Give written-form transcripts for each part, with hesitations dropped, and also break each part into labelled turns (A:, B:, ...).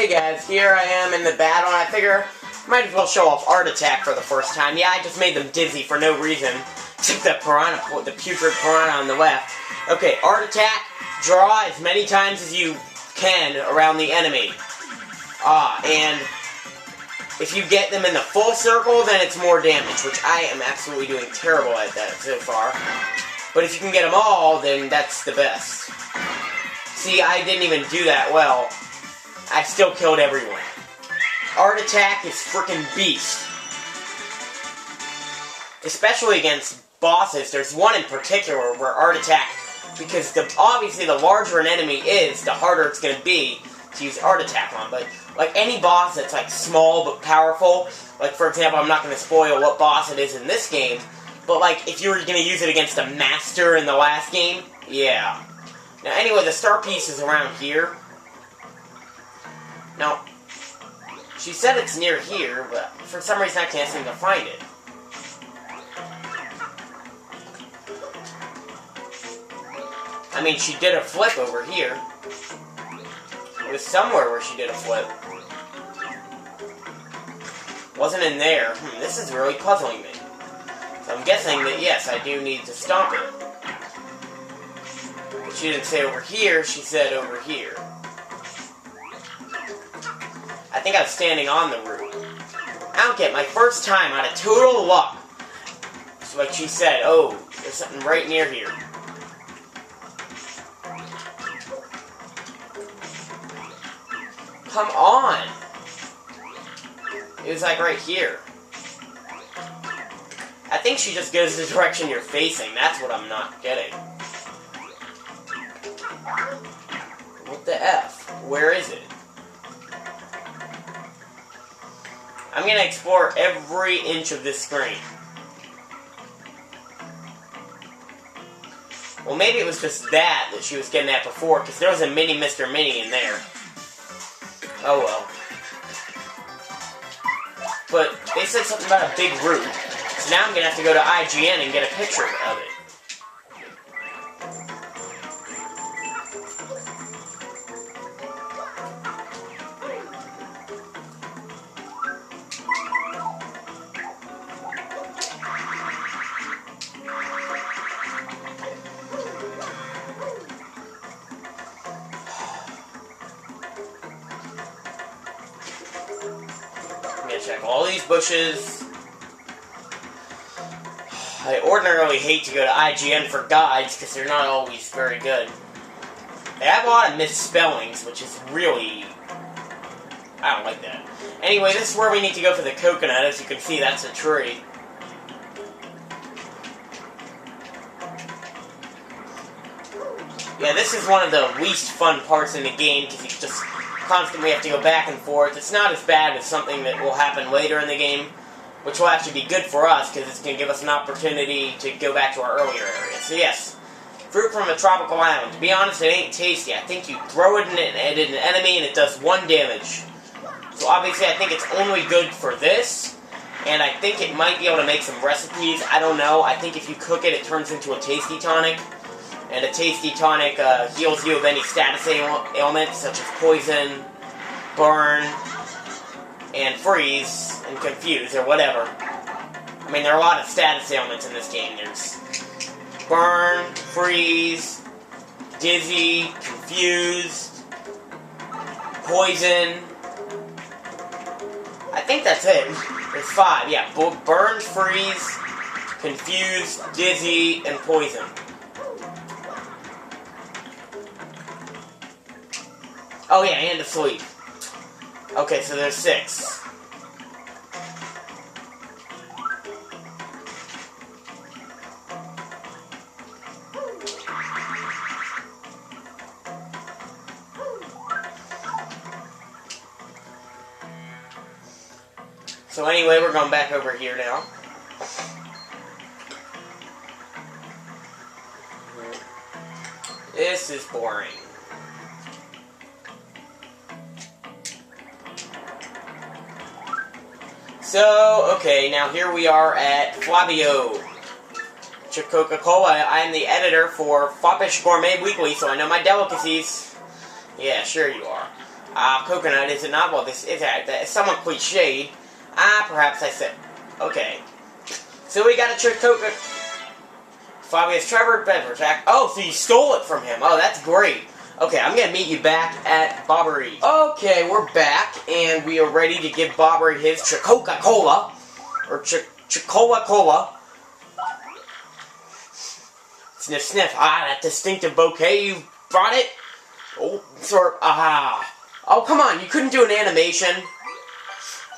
A: Hey guys, here I am in the battle, and I figure might as well show off Art Attack for the first time. Yeah, I just made them dizzy for no reason. Except the piranha, the putrid piranha on the left. Okay, Art Attack, draw as many times as you can around the enemy. And if you get them in the full circle, then it's more damage, which I am absolutely doing terrible at that so far. But if you can get them all, then that's the best. See, I didn't even do that well. I still killed everyone. Art Attack is frickin' beast. Especially against bosses. There's one in particular where Art Attack, because obviously the larger an enemy is, the harder it's gonna be to use Art Attack on. But like any boss that's like small but powerful, like for example, I'm not gonna spoil what boss it is in this game, but like if you were gonna use it against a master in the last game, yeah. Now anyway, the star piece is around here. Now, she said it's near here, but for some reason I can't seem to find it. I mean, she did a flip over here. It was somewhere where she did a flip. Wasn't in there. This is really puzzling me. So I'm guessing that, yes, I do need to stomp it. But she didn't say over here, she said over here. I think I was standing on the roof. I don't get my first time out of total luck. It's like she said, oh, there's something right near here. Come on! It was like right here. I think she just goes the direction you're facing. That's what I'm not getting. What the F? Where is it? I'm going to explore every inch of this screen. Well, maybe it was just that she was getting at before, because there was a mini Mr. Mini in there. Oh well. But they said something about a big root, so now I'm going to have to go to IGN and get a picture of it. Check all these bushes. I ordinarily hate to go to IGN for guides because they're not always very good. They have a lot of misspellings, which is really... I don't like that. Anyway, this is where we need to go for the coconut. As you can see, that's a tree. Yeah, this is one of the least fun parts in the game because you just constantly have to go back and forth. It's not as bad as something that will happen later in the game, which will actually be good for us because it's going to give us an opportunity to go back to our earlier area. So yes, fruit from a tropical island. To be honest, it ain't tasty. I think you throw it at an enemy and it does 1 damage. So obviously I think it's only good for this, and I think it might be able to make some recipes. I don't know. I think if you cook it, it turns into a tasty tonic. And a tasty tonic heals you of any status ailments, such as poison, burn, and freeze, and confuse, or whatever. I mean, there are a lot of status ailments in this game. There's burn, freeze, dizzy, confused, poison. I think that's it. There's 5, yeah. Burn, freeze, confused, dizzy, and poison. Oh yeah, and asleep. Okay, so there's 6. So anyway, we're going back over here now. This is boring. So, okay, now here we are at Flavio. Coca-Cola. I am the editor for Foppish Gourmet Weekly, so I know my delicacies. Yeah, sure you are. Coconut, is it not? Well, this is somewhat cliched. Perhaps I said. Okay. So we got a trick Coconut. Fabius Trevor, Bedford Jack. Oh, so you stole it from him. Oh, that's great. Okay, I'm gonna meet you back at Bobbery. Okay, we're back, and we are ready to give Bobbery his Coca-Cola. Or Cola. Sniff, sniff. That distinctive bouquet, you brought it? Oh, Oh, come on, you couldn't do an animation.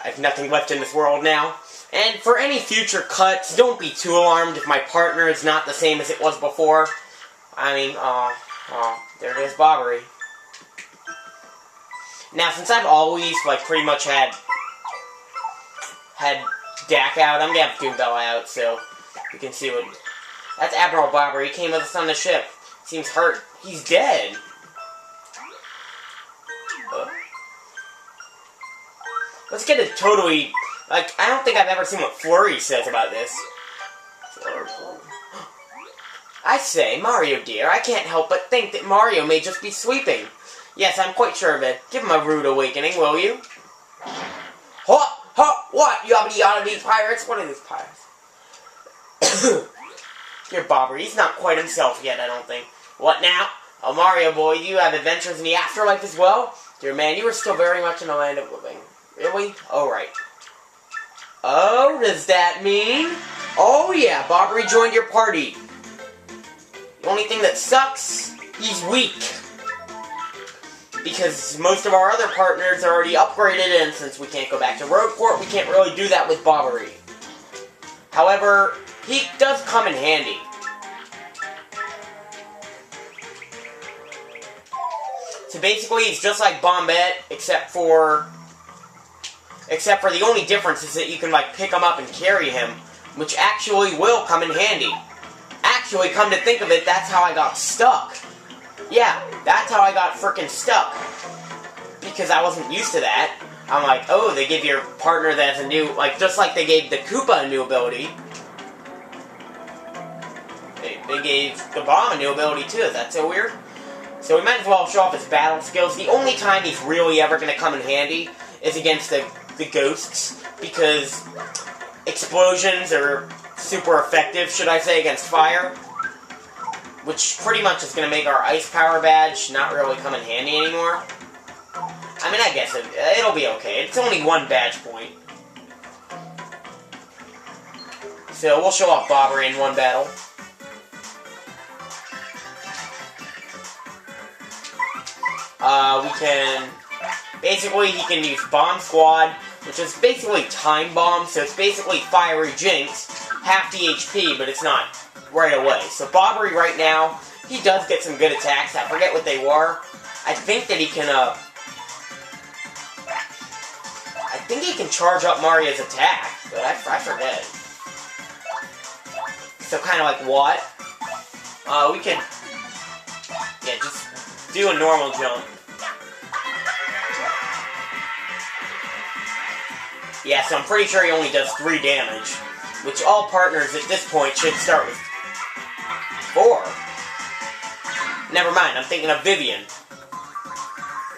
A: I have nothing left in this world now. And for any future cuts, don't be too alarmed if my partner is not the same as it was before. I mean, there it is, Bobbery. Now, since I've always, pretty much had Dak out, I'm gonna have Doombella out, so you can see what... That's Admiral Bobbery. He came with us on the ship. Seems hurt. He's dead. Let's get a totally... I don't think I've ever seen what Flurry says about this. I say, Mario dear, I can't help but think that Mario may just be sleeping. Yes, I'm quite sure of it. Give him a rude awakening, will you? What? Yobbity pirates? What are these pirates? Dear Bobbery, he's not quite himself yet, I don't think. What now? Oh, Mario boy, you have adventures in the afterlife as well? Dear man, you are still very much in the land of living. Really? Oh, right. Oh, does that mean? Oh yeah, Bobbery joined your party. The only thing that sucks, he's weak. Because most of our other partners are already upgraded, and since we can't go back to Roadport, we can't really do that with Bobbery. However, he does come in handy. So basically, he's just like Bombette, except for the only difference is that you can, pick him up and carry him, which actually will come in handy. Actually, come to think of it, that's how I got stuck. Yeah, that's how I got frickin' stuck. Because I wasn't used to that. I'm like, oh, they give your partner that has a new, just like they gave the Koopa a new ability. They gave the Bomb a new ability too, is that so weird? So we might as well show off his battle skills. The only time he's really ever going to come in handy is against the ghosts, because explosions are super effective, should I say, against fire. Which pretty much is going to make our ice power badge not really come in handy anymore. I mean, I guess it'll be okay. It's only one badge point. So we'll show off Bobbery in one battle. We can... Basically, he can use Bomb Squad, which is basically Time Bomb, so it's basically Fiery Jinx, half the HP, but it's not right away. So Bobbery right now, he does get some good attacks. I forget what they were. I think that he can, I think he can charge up Mario's attack, but I forget. So kind of like what? We could, yeah, just do a normal jump. Yeah, so I'm pretty sure he only does 3 damage, which all partners at this point should start with 4. Never mind, I'm thinking of Vivian.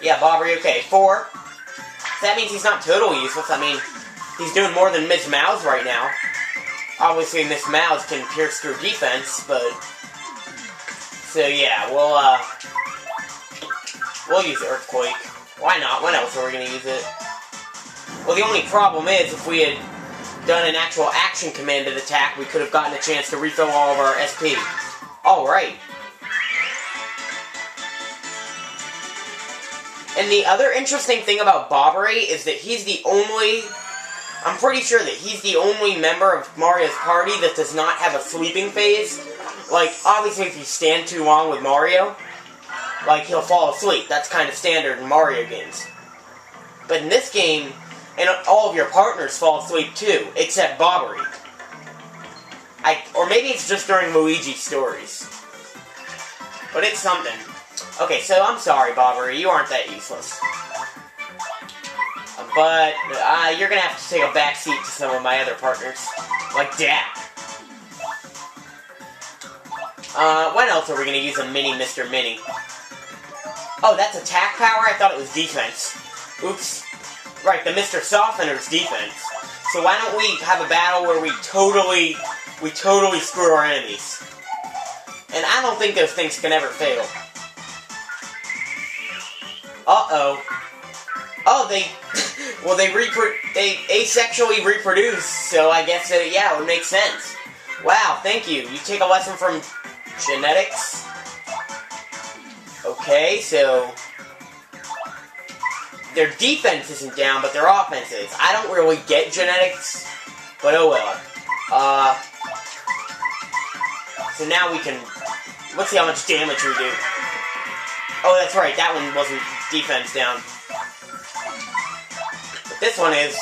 A: Yeah, Bobbery, okay, 4. So that means he's not totally useless. I mean, he's doing more than Ms. Mouse right now. Obviously, Ms. Mouse can pierce through defense, but... So yeah, we'll use Earthquake. Why not? When else are we going to use it? Well, the only problem is, if we had done an actual action commanded attack, we could have gotten a chance to refill all of our SP. Alright. And the other interesting thing about Bobbery is that he's the only... I'm pretty sure that he's the only member of Mario's party that does not have a sleeping phase. Obviously if you stand too long with Mario, he'll fall asleep. That's kind of standard in Mario games. But in this game... And all of your partners fall asleep too, except Bobbery. Or maybe it's just during Luigi's stories. But it's something. Okay, so I'm sorry, Bobbery, you aren't that useless. But you're gonna have to take a backseat to some of my other partners, like Dak. When else are we gonna use a mini Mr. Mini? Oh, that's attack power? I thought it was defense. Oops. Right, the Mr. Softener's defense. So why don't we have a battle where we totally screw our enemies? And I don't think those things can ever fail. Uh-oh. Oh, they asexually reproduce, so I guess that, yeah, it would make sense. Wow, thank you. You take a lesson from genetics? Okay, so their defense isn't down, but their offense is. I don't really get genetics, but oh well. So now we can... Let's see how much damage we do. Oh, that's right, that one wasn't defense down. But this one is,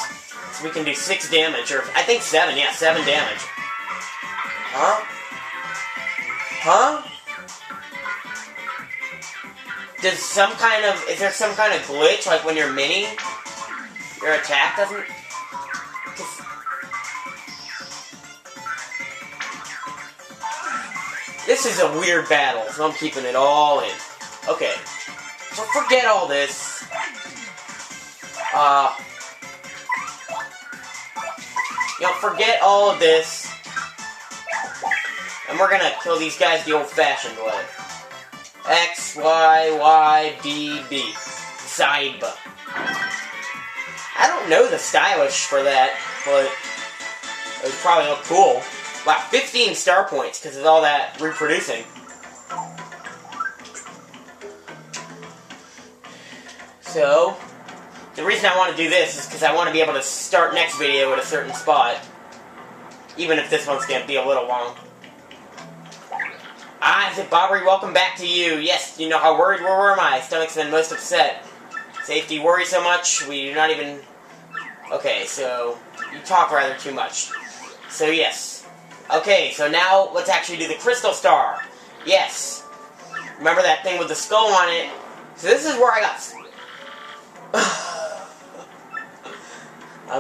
A: so we can do 6 damage, or I think 7, yeah, 7 damage. Huh? Huh? Is there some kind of glitch, like when you're mini, your attack doesn't... This is a weird battle, so I'm keeping it all in. Okay, so forget all this. Forget all of this. And we're gonna kill these guys the old-fashioned way. X, Y, Y, B, B. Saiba. I don't know the stylish for that, but it would probably look cool. Wow, 15 star points because of all that reproducing. So, the reason I want to do this is because I want to be able to start next video at a certain spot. Even if this one's going to be a little long. Isaac Bobbery, welcome back to you. Yes, you know how worried were my stomach's been most upset. Safety worry so much, we do not even... Okay, so, you talk rather too much. So yes. Okay, so now let's actually do the Crystal Star. Yes. Remember that thing with the skull on it? So this is where I got...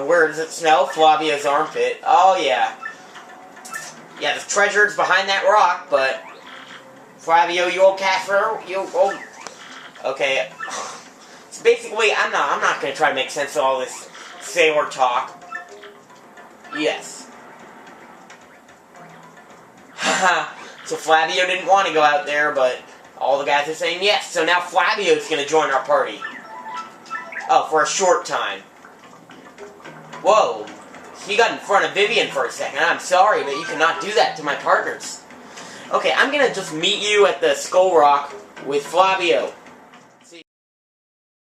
A: where does it smell? Flavio's armpit. Oh, yeah. Yeah, the treasure's behind that rock, but... Flavio, you old Casper, you old... Okay. So basically, I'm not gonna try to make sense of all this sailor talk. Yes. Haha. So Flavio didn't want to go out there, but all the guys are saying yes. So now Flavio's gonna join our party. Oh, for a short time. Whoa. He got in front of Vivian for a second. I'm sorry, but you cannot do that to my partners. Okay, I'm gonna just meet you at the Skull Rock with Flavio.